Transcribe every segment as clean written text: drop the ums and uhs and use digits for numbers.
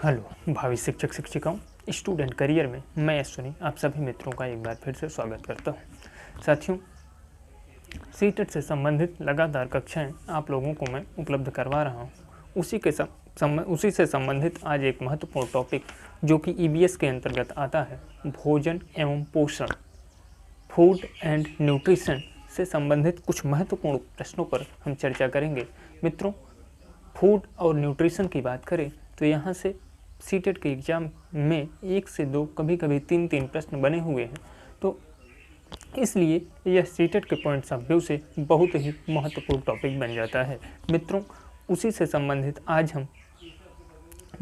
Hello भावी शिक्षक शिक्षिकाओं, स्टूडेंट करियर में मैं अश्विनी आप सभी मित्रों का एक बार फिर से स्वागत करता हूं। साथियों, सीटेट से संबंधित लगातार कक्षाएं आप लोगों को मैं उपलब्ध करवा रहा हूं। उसी से संबंधित आज एक महत्वपूर्ण टॉपिक जो कि ईबीएस के अंतर्गत आता है, भोजन एवं पोषण, फूड एंड न्यूट्रिशन से संबंधित कुछ महत्वपूर्ण प्रश्नों पर हम चर्चा करेंगे। मित्रों, फूड और न्यूट्रिशन की बात करें तो यहाँ से सीटेट के एग्ज़ाम में 1 से 2 कभी कभी 3 प्रश्न बने हुए हैं, तो इसलिए यह सीटेट के पॉइंट्स ऑफ व्यू से बहुत ही महत्वपूर्ण टॉपिक बन जाता है। मित्रों, उसी से संबंधित आज हम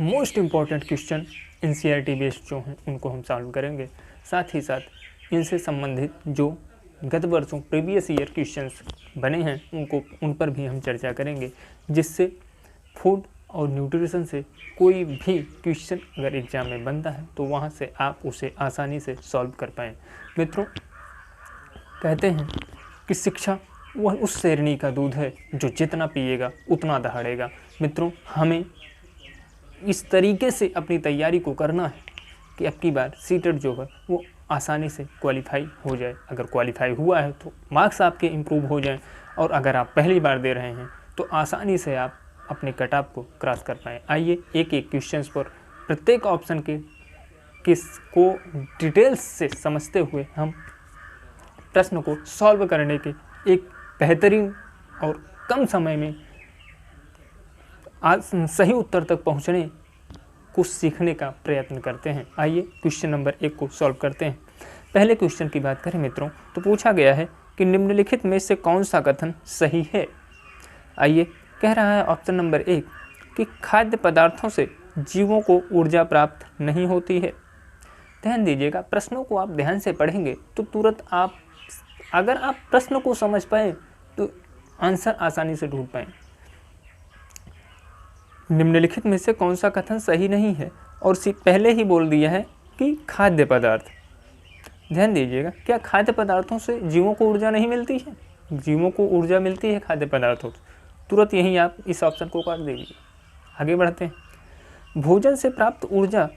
most important question NCERT based जो हैं उनको हम सॉल्व करेंगे। साथ ही साथ इनसे संबंधित जो गत वर्षों प्रीवियस ईयर क्वेश्चंस बने हैं उन पर भी हम चर्चा करेंगे, जिससे फूड और न्यूट्रिशन से कोई भी क्वेश्चन अगर एग्ज़ाम में बनता है तो वहाँ से आप उसे आसानी से सॉल्व कर पाएँ। मित्रों, कहते हैं कि शिक्षा वह उस शेरनी का दूध है जो जितना पिएगा उतना दहाड़ेगा। मित्रों, हमें इस तरीके से अपनी तैयारी को करना है कि अब की बार सीटेट जो है वो आसानी से क्वालिफाई हो जाए। अगर क्वालिफाई हुआ है तो मार्क्स आपके इम्प्रूव हो जाएं, और अगर आप पहली बार दे रहे हैं तो आसानी से आप अपने कट ऑफ को क्रॉस कर पाएँ। आइए एक एक क्वेश्चंस पर प्रत्येक ऑप्शन के किसको डिटेल्स से समझते हुए हम प्रश्न को सॉल्व करने के एक बेहतरीन और कम समय में सही उत्तर तक पहुंचने को सीखने का प्रयत्न करते हैं। आइए क्वेश्चन नंबर 1 को सॉल्व करते हैं। पहले क्वेश्चन की बात करें मित्रों तो पूछा गया है कि निम्नलिखित में से कौन सा कथन सही है। आइए, कह रहा है ऑप्शन नंबर 1 कि खाद्य पदार्थों से जीवों को ऊर्जा प्राप्त नहीं होती है। ध्यान दीजिएगा, प्रश्नों को आप ध्यान से पढ़ेंगे तो तुरंत अगर आप प्रश्न को समझ पाए तो आंसर आसानी से ढूंढ पाए। निम्नलिखित में से कौन सा कथन सही नहीं है, और पहले ही बोल दिया है कि खाद्य पदार्थ। ध्यान दीजिएगा, क्या खाद्य पदार्थों से जीवों को ऊर्जा नहीं मिलती है? जीवों को ऊर्जा मिलती है खाद्य पदार्थों से। तुरंत यहीं आप इस ऑप्शन को काट दीजिए। आगे बढ़ते हैं। भोजन से प्राप्त ऊर्जा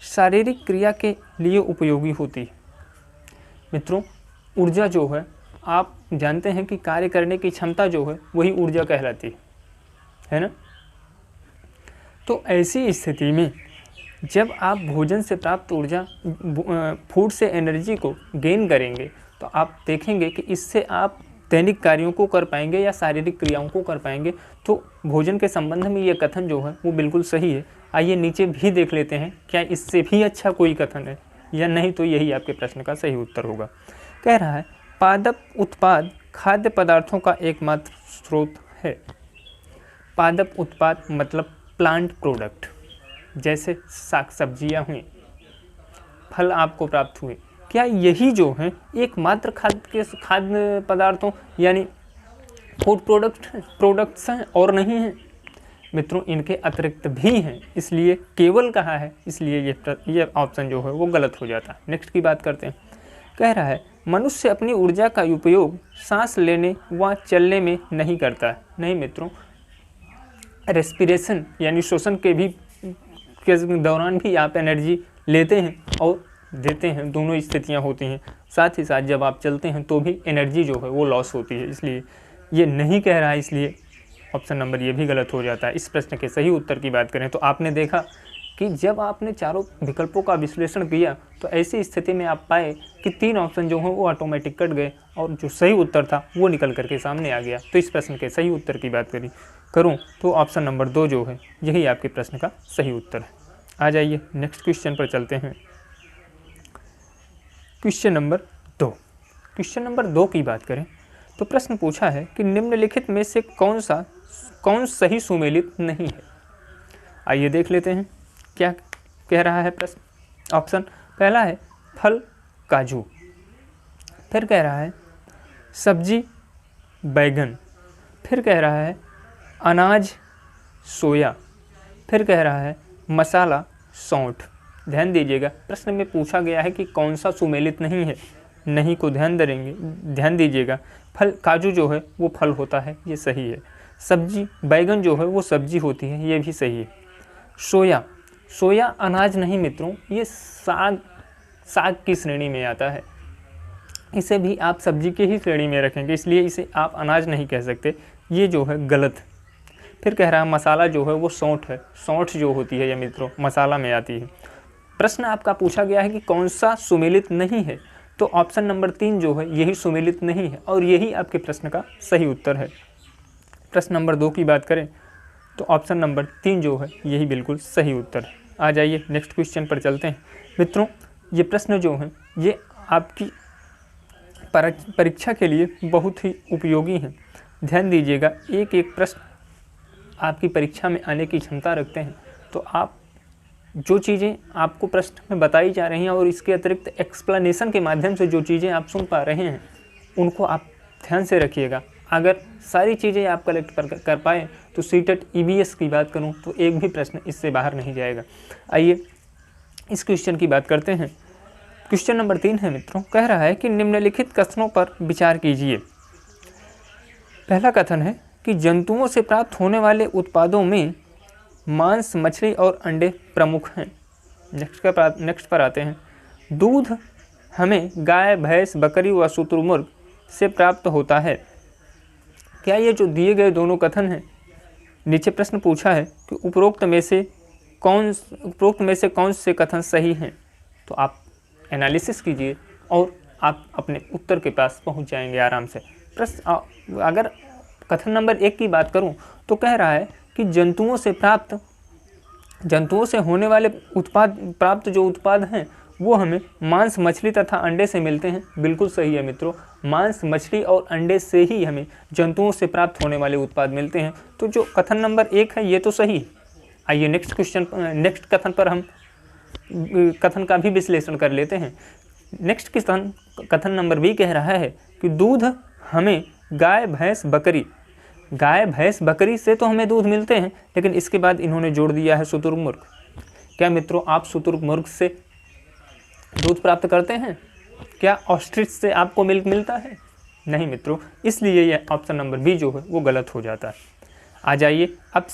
शारीरिक क्रिया के लिए उपयोगी होती है। मित्रों, ऊर्जा जो है आप जानते हैं कि कार्य करने की क्षमता जो है वही ऊर्जा कहलाती है ना। तो ऐसी स्थिति में जब आप भोजन से प्राप्त ऊर्जा फूड से एनर्जी को गेन करेंगे तो आप देखेंगे कि इससे आप दैनिक कार्यों को कर पाएंगे या शारीरिक क्रियाओं को कर पाएंगे। तो भोजन के संबंध में ये कथन जो है वो बिल्कुल सही है। आइए नीचे भी देख लेते हैं क्या इससे भी अच्छा कोई कथन है या नहीं, तो यही आपके प्रश्न का सही उत्तर होगा। कह रहा है पादप उत्पाद खाद्य पदार्थों का एकमात्र स्रोत है। पादप उत्पाद मतलब प्लांट प्रोडक्ट, जैसे साग सब्जियाँ हुई, फल आपको प्राप्त हुए, क्या यही जो हैं एकमात्र खाद्य पदार्थों यानी फूड प्रोडक्ट्स हैं और नहीं हैं? मित्रों, इनके अतिरिक्त भी हैं, इसलिए केवल कहा है, इसलिए ये ऑप्शन जो है वो गलत हो जाता है। नेक्स्ट की बात करते हैं। कह रहा है मनुष्य अपनी ऊर्जा का उपयोग सांस लेने व चलने में नहीं करता है। नहीं मित्रों, रेस्पिरेशन यानी श्वसन के दौरान भी आप एनर्जी लेते हैं और देते हैं, दोनों स्थितियां होती हैं। साथ ही साथ जब आप चलते हैं तो भी एनर्जी जो है वो लॉस होती है, इसलिए ये नहीं कह रहा है, इसलिए ऑप्शन नंबर ये भी गलत हो जाता है। इस प्रश्न के सही उत्तर की बात करें तो आपने देखा कि जब आपने चारों विकल्पों का विश्लेषण किया तो ऐसी स्थिति में आप पाए कि 3 ऑप्शन जो हैं वो ऑटोमेटिक कट गए और जो सही उत्तर था वो निकल करके सामने आ गया। तो इस प्रश्न के सही उत्तर की बात करूँ तो ऑप्शन नंबर 2 जो है यही आपके प्रश्न का सही उत्तर है। आ जाइए नेक्स्ट क्वेश्चन पर चलते हैं। Question number 2। क्वेश्चन नंबर 2 की बात करें तो प्रश्न पूछा है कि निम्नलिखित में से कौन सही सुमेलित नहीं है। आइए देख लेते हैं क्या कह रहा है प्रश्न। ऑप्शन पहला है फल काजू, फिर कह रहा है सब्जी बैगन, फिर कह रहा है अनाज सोया, फिर कह रहा है मसाला सौंठ। ध्यान दीजिएगा, प्रश्न में पूछा गया है कि कौन सा सुमेलित नहीं है। नहीं को ध्यान दीजिएगा। फल काजू जो है वो फल होता है, ये सही है। सब्जी बैगन जो है वो सब्जी होती है, ये भी सही है। सोया अनाज नहीं मित्रों, ये साग की श्रेणी में आता है। इसे भी आप सब्जी की ही श्रेणी में रखेंगे, इसलिए इसे आप अनाज नहीं कह सकते, ये जो है गलत। फिर कह रहा है मसाला जो है वो सौंठ है। सौंठ जो होती है ये मित्रों मसाला में आती है। प्रश्न आपका पूछा गया है कि कौन सा सुमेलित नहीं है, तो ऑप्शन नंबर 3 जो है यही सुमेलित नहीं है और यही आपके प्रश्न का सही उत्तर है। प्रश्न नंबर 2 की बात करें तो ऑप्शन नंबर 3 जो है यही बिल्कुल सही उत्तर है। आ जाइए नेक्स्ट क्वेश्चन पर चलते हैं। मित्रों ये प्रश्न जो है ये आपकी परीक्षा के लिए बहुत ही उपयोगी हैं। ध्यान दीजिएगा, एक एक प्रश्न आपकी परीक्षा में आने की क्षमता रखते हैं। तो आप जो चीज़ें आपको प्रश्न में बताई जा रही हैं और इसके अतिरिक्त एक्सप्लेनेशन के माध्यम से जो चीज़ें आप सुन पा रहे हैं उनको आप ध्यान से रखिएगा। अगर सारी चीज़ें आप कलेक्ट कर पाए तो सीटेट EVS की बात करूं तो एक भी प्रश्न इससे बाहर नहीं जाएगा। आइए इस क्वेश्चन की बात करते हैं। क्वेश्चन नंबर 3 है मित्रों, कह रहा है कि निम्नलिखित कथनों पर विचार कीजिए। पहला कथन है कि जंतुओं से प्राप्त होने वाले उत्पादों में मांस, मछली और अंडे प्रमुख हैं। नेक्स्ट पर आते हैं। दूध हमें गाय, भैंस, बकरी व शुतुरमुर्ग से प्राप्त होता है। क्या ये जो दिए गए दोनों कथन हैं, नीचे प्रश्न पूछा है कि उपरोक्त में से कौन से कथन सही हैं, तो आप एनालिसिस कीजिए और आप अपने उत्तर के पास पहुंच जाएंगे आराम से। प्रश्न अगर कथन नंबर 1 की बात करूं तो कह रहा है कि जंतुओं से होने वाले प्राप्त जो उत्पाद हैं वो हमें मांस, मछली तथा अंडे से मिलते हैं। बिल्कुल सही है मित्रों, मांस, मछली और अंडे से ही हमें जंतुओं से प्राप्त होने वाले उत्पाद मिलते हैं। तो जो कथन नंबर 1 है ये तो सही है। आइए नेक्स्ट कथन पर हम कथन का भी विश्लेषण कर लेते हैं। नेक्स्ट कथन नंबर B कह रहा है कि दूध हमें गाय, भैंस, बकरी से तो हमें दूध मिलते हैं, लेकिन इसके बाद इन्होंने जोड़ दिया है शुतुरमुर्ग। क्या मित्रों आप शुतुरमुर्ग से दूध प्राप्त करते हैं? क्या ऑस्ट्रिच से आपको मिल्क मिलता है? नहीं मित्रों, इसलिए यह ऑप्शन नंबर B जो है वो गलत हो जाता है। आ जाइए अब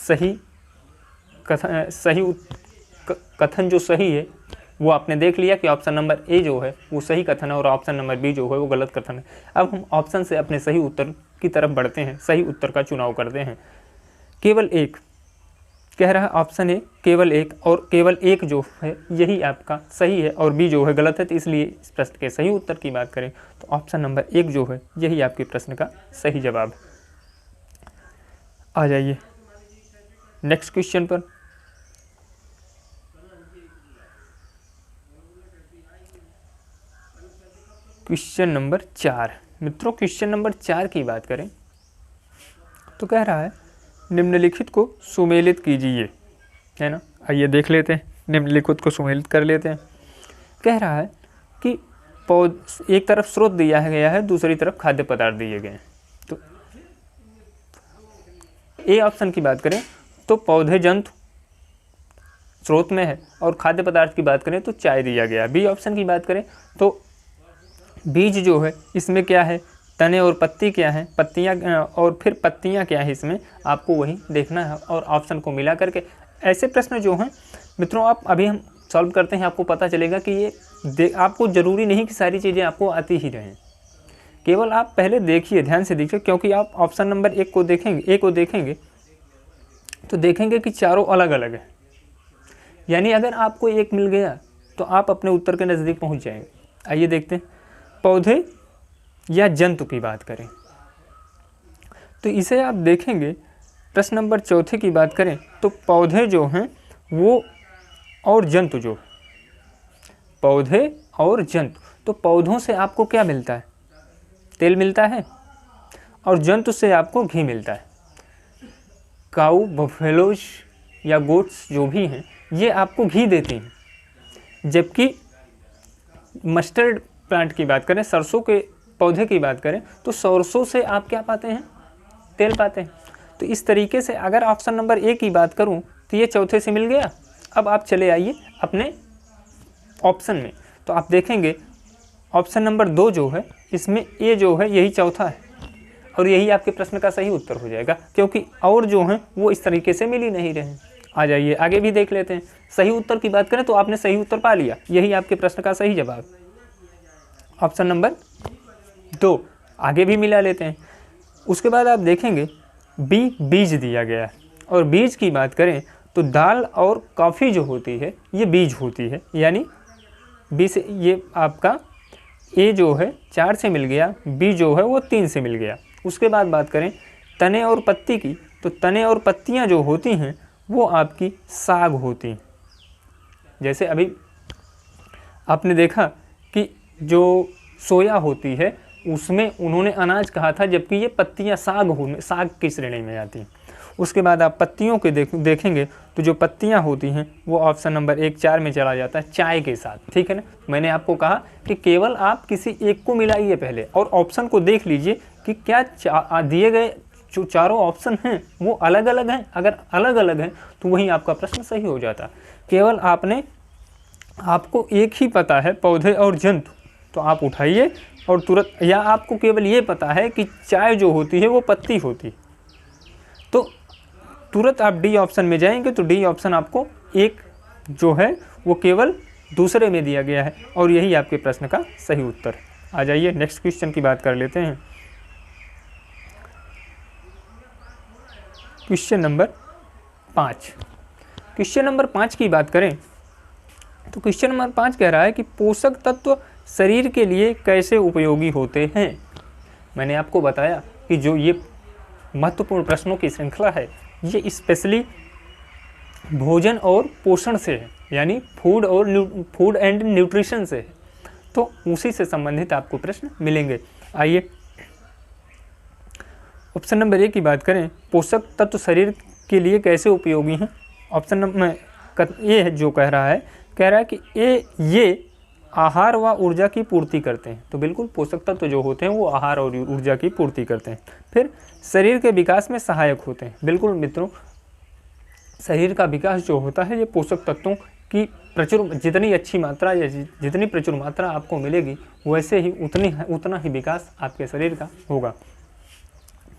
कथन जो सही है वो आपने देख लिया कि ऑप्शन नंबर A जो है वो सही कथन है और ऑप्शन नंबर B जो है वो गलत कथन है। अब हम ऑप्शन से अपने सही उत्तर की तरफ बढ़ते हैं, सही उत्तर का चुनाव करते हैं। केवल एक कह रहा है ऑप्शन A केवल एक, और केवल एक जो है यही आपका सही है और B जो है गलत है। तो इसलिए इस प्रश्न के सही उत्तर की बात करें तो ऑप्शन नंबर 1 जो है यही आपके प्रश्न का सही जवाब है। आ जाइए नेक्स्ट क्वेश्चन पर। क्वेश्चन नंबर 4 मित्रों, क्वेश्चन नंबर 4 की बात करें तो कह रहा है निम्नलिखित को सुमेलित कीजिए, है ना। आइए देख लेते हैं, निम्नलिखित को सुमेलित कर लेते हैं। कह रहा है कि एक तरफ स्रोत दिया गया है, दूसरी तरफ खाद्य पदार्थ दिए गए हैं। तो ए ऑप्शन की बात करें तो पौधे जंतु स्रोत में है, और खाद्य पदार्थ की बात करें तो चाय दिया गया। बी ऑप्शन की बात करें तो बीज जो है इसमें क्या है, तने और पत्ती क्या है, पत्तियां और फिर पत्तियां क्या है, इसमें आपको वही देखना है और ऑप्शन को मिला करके ऐसे प्रश्न जो हैं मित्रों आप अभी हम सॉल्व करते हैं। आपको पता चलेगा कि ये आपको ज़रूरी नहीं कि सारी चीज़ें आपको आती ही रहें, केवल आप पहले देखिए, ध्यान से देखिए, क्योंकि आप ऑप्शन नंबर ए को देखेंगे तो देखेंगे कि चारों अलग अलग है। यानी अगर आपको एक मिल गया तो आप अपने उत्तर के नज़दीक पहुँच जाएंगे। आइए देखते हैं, पौधे या जंतु की बात करें तो इसे आप देखेंगे प्रश्न नंबर 4 की बात करें तो पौधे जो हैं वो और जंतु जो पौधे और जंतु, तो पौधों से आपको क्या मिलता है, तेल मिलता है, और जंतु से आपको घी मिलता है। काऊ, बफेलोज या गोट्स जो भी हैं ये आपको घी देती हैं, जबकि मस्टर्ड प्लांट की बात करें, सरसों के पौधे की बात करें तो सरसों से आप क्या पाते हैं, तेल पाते हैं। तो इस तरीके से अगर ऑप्शन नंबर ए की बात करूं तो ये चौथे से मिल गया। अब आप चले आइए अपने ऑप्शन में, तो आप देखेंगे ऑप्शन नंबर 2 जो है इसमें ए जो है यही चौथा है और यही आपके प्रश्न का सही उत्तर हो जाएगा, क्योंकि और जो हैं वो इस तरीके से मिल ही नहीं रहे हैं। आ जाइए आगे भी देख लेते हैं। सही उत्तर की बात करें तो आपने सही उत्तर पा लिया, यही आपके प्रश्न का सही जवाब, ऑप्शन नंबर 2। आगे भी मिला लेते हैं। उसके बाद आप देखेंगे बी बीज दिया गया है, और बीज की बात करें तो दाल और कॉफ़ी जो होती है ये बीज होती है, यानी बी से ये आपका ए जो है 4 से मिल गया, बी जो है वो 3 से मिल गया। उसके बाद बात करें तने और पत्ती की, तो तने और पत्तियां जो होती हैं वो आपकी साग होती हैं। जैसे अभी आपने देखा कि जो सोया होती है उसमें उन्होंने अनाज कहा था, जबकि ये पत्तियां साग की श्रेणी में आती हैं। उसके बाद आप पत्तियों के देखेंगे तो जो पत्तियां होती हैं वो ऑप्शन नंबर 1 4 में चला जाता है, चाय के साथ, ठीक है ना। मैंने आपको कहा कि केवल आप किसी एक को मिलाइए पहले और ऑप्शन को देख लीजिए कि क्या दिए गए जो चारों ऑप्शन हैं वो अलग अलग हैं। अगर अलग अलग हैं तो वहीं आपका प्रश्न सही हो जाता। केवल आपको एक ही पता है पौधे और जंतु, तो आप उठाइए और तुरंत, या आपको केवल ये पता है कि चाय जो होती है वो पत्ती होती है, तो तुरंत आप डी ऑप्शन में जाएंगे तो डी ऑप्शन आपको एक जो है वो केवल दूसरे में दिया गया है, और यही आपके प्रश्न का सही उत्तर है। आ जाइए नेक्स्ट क्वेश्चन की बात कर लेते हैं। Question number 5। क्वेश्चन नंबर 5 की बात करें तो क्वेश्चन नंबर 5 कह रहा है कि पोषक तत्व शरीर के लिए कैसे उपयोगी होते हैं। मैंने आपको बताया कि जो ये महत्वपूर्ण प्रश्नों की श्रृंखला है ये स्पेशली भोजन और पोषण से है, यानी फूड एंड न्यूट्रिशन से है, तो उसी से संबंधित आपको प्रश्न मिलेंगे। आइए ऑप्शन नंबर 1 की बात करें, पोषक तत्व शरीर के लिए कैसे उपयोगी हैं। ऑप्शन नंबर ए है जो कह रहा है कि ये आहार व ऊर्जा की पूर्ति करते हैं। तो बिल्कुल पोषक तत्व जो होते हैं वो आहार और ऊर्जा की पूर्ति करते हैं। फिर शरीर के विकास में सहायक होते हैं। बिल्कुल मित्रों, शरीर का विकास जो होता है ये पोषक तत्वों की जितनी अच्छी मात्रा या जितनी प्रचुर मात्रा आपको मिलेगी वैसे ही उतना ही विकास आपके शरीर का होगा।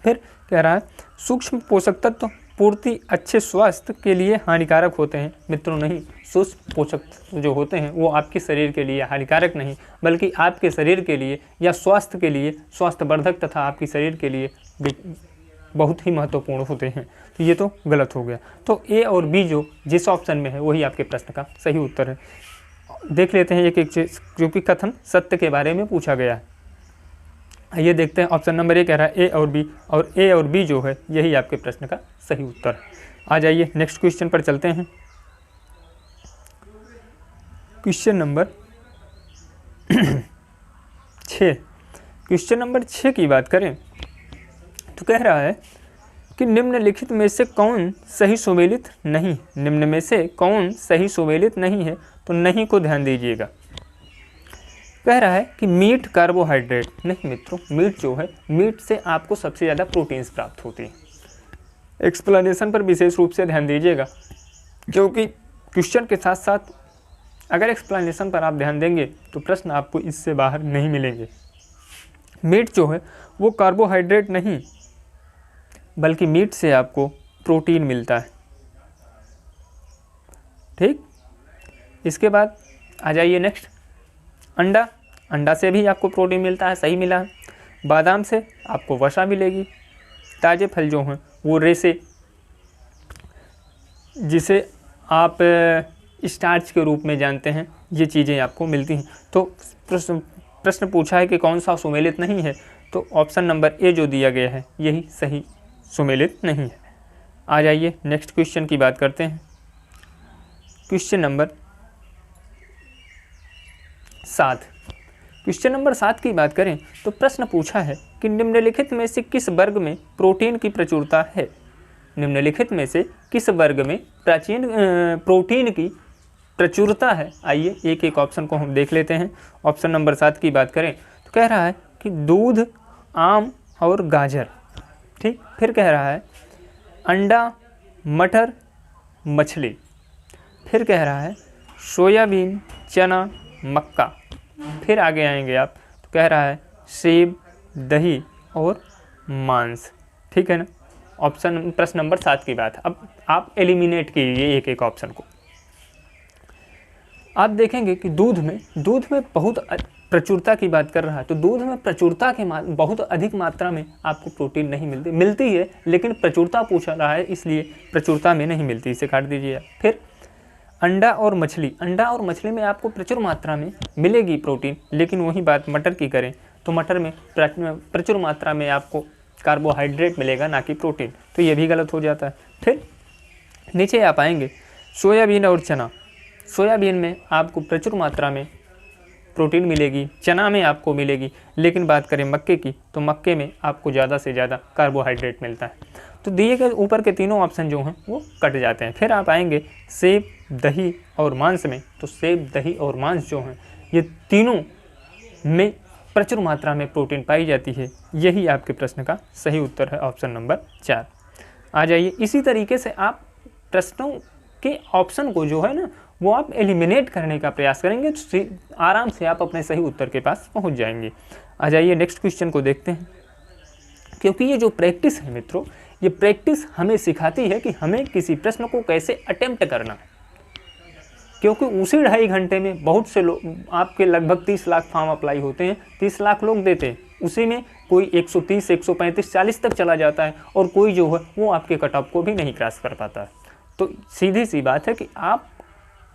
फिर कह रहा है सूक्ष्म पोषक तत्व पूर्ति अच्छे स्वास्थ्य के लिए हानिकारक होते हैं। मित्रों नहीं, सूक्ष्म पोषक तत्व जो होते हैं वो आपके शरीर के लिए हानिकारक नहीं, बल्कि आपके शरीर के लिए या स्वास्थ्य के लिए, स्वास्थ्यवर्धक तथा आपके शरीर के लिए बहुत ही महत्वपूर्ण होते हैं। तो ये तो गलत हो गया। तो ए और बी जो जिस ऑप्शन में है वही आपके प्रश्न का सही उत्तर है। देख लेते हैं एक एक चीज, जो कि कथन सत्य के बारे में पूछा गया है। आइए देखते हैं। ऑप्शन नंबर 1 कह रहा है ए और बी, और ए और बी जो है यही आपके प्रश्न का सही उत्तर है। आ जाइए नेक्स्ट क्वेश्चन पर चलते हैं। Question number 6। क्वेश्चन नंबर 6 की बात करें तो कह रहा है कि निम्नलिखित में से कौन सही सुमेलित नहीं। निम्न में से कौन सही सुमेलित नहीं है, तो नहीं को ध्यान दीजिएगा। कह रहा है कि मीट कार्बोहाइड्रेट नहीं। मित्रों मीट जो है, मीट से आपको सबसे ज़्यादा प्रोटीन्स प्राप्त होती हैं। एक्सप्लेनेशन पर विशेष रूप से ध्यान दीजिएगा, क्योंकि क्वेश्चन के साथ साथ अगर एक्सप्लेनेशन पर आप ध्यान देंगे तो प्रश्न आपको इससे बाहर नहीं मिलेंगे। मीट जो है वो कार्बोहाइड्रेट नहीं, बल्कि मीट से आपको प्रोटीन मिलता है। ठीक, इसके बाद आ जाइए नेक्स्ट। अंडा से भी आपको प्रोटीन मिलता है, सही मिला है। बादाम से आपको वसा मिलेगी। ताज़े फल जो हैं वो रेसे, जिसे आप स्टार्च के रूप में जानते हैं, ये चीज़ें आपको मिलती हैं। तो प्रश्न पूछा है कि कौन सा सुमेलित नहीं है, तो ऑप्शन नंबर ए जो दिया गया है यही सही सुमेलित नहीं है। आ जाइए नेक्स्ट क्वेश्चन की बात करते हैं। Question number 7। क्वेश्चन नंबर 7 की बात करें तो प्रश्न पूछा है कि निम्नलिखित में से किस वर्ग में प्रोटीन की प्रचुरता है। निम्नलिखित में से किस वर्ग में प्रोटीन की प्रचुरता है। आइए एक एक ऑप्शन को हम देख लेते हैं। ऑप्शन नंबर 7 की बात करें तो कह रहा है कि दूध, आम और गाजर। ठीक, फिर कह रहा है अंडा, मटर, मछली। फिर कह रहा है सोयाबीन, चना, मक्का। फिर आगे आएंगे आप तो कह रहा है सेब, दही और मांस। ठीक है ना। ऑप्शन प्रश्न नंबर 7 की बात। अब आप एलिमिनेट कीजिए एक एक ऑप्शन को। आप देखेंगे कि दूध में बहुत प्रचुरता की बात कर रहा है, तो दूध में प्रचुरता के बहुत अधिक मात्रा में आपको प्रोटीन नहीं मिलती है, लेकिन प्रचुरता पूछ रहा है इसलिए प्रचुरता में नहीं मिलती, इसे काट दीजिए। फिर अंडा और मछली में आपको प्रचुर मात्रा में मिलेगी प्रोटीन, लेकिन वही बात मटर की करें तो मटर में प्रचुर मात्रा में आपको कार्बोहाइड्रेट मिलेगा, ना कि प्रोटीन, तो ये भी गलत हो जाता है। फिर नीचे आप आएंगे सोयाबीन और चना। सोयाबीन में आपको प्रचुर मात्रा में प्रोटीन मिलेगी, चना में आपको मिलेगी, लेकिन बात करें मक्के की तो मक्के में आपको ज़्यादा से ज़्यादा कार्बोहाइड्रेट मिलता है। तो दिए गए ऊपर के तीनों ऑप्शन जो हैं वो कट जाते हैं। फिर आप आएंगे सेब, दही और मांस में, तो सेब, दही और मांस जो हैं ये तीनों में प्रचुर मात्रा में प्रोटीन पाई जाती है। यही आपके प्रश्न का सही उत्तर है, ऑप्शन नंबर 4। आ जाइए, इसी तरीके से आप प्रश्नों के ऑप्शन को जो है ना वो आप एलिमिनेट करने का प्रयास करेंगे तो आराम से आप अपने सही उत्तर के पास पहुंच जाएंगे। आ जाइए नेक्स्ट क्वेश्चन को देखते हैं। क्योंकि ये जो प्रैक्टिस है मित्रों, ये प्रैक्टिस हमें सिखाती है कि हमें किसी प्रश्न को कैसे अटेम्प्ट करना, क्योंकि उसी 2.5 घंटे में बहुत से लोग, आपके लगभग 30 लाख फॉर्म अप्लाई होते हैं, 30 लाख लोग देते हैं, उसी में कोई 130, 135, 40 तक चला जाता है और कोई जो है वो आपके कट ऑफ को भी नहीं क्रॉस कर पाता है। तो सीधी सी बात है कि आप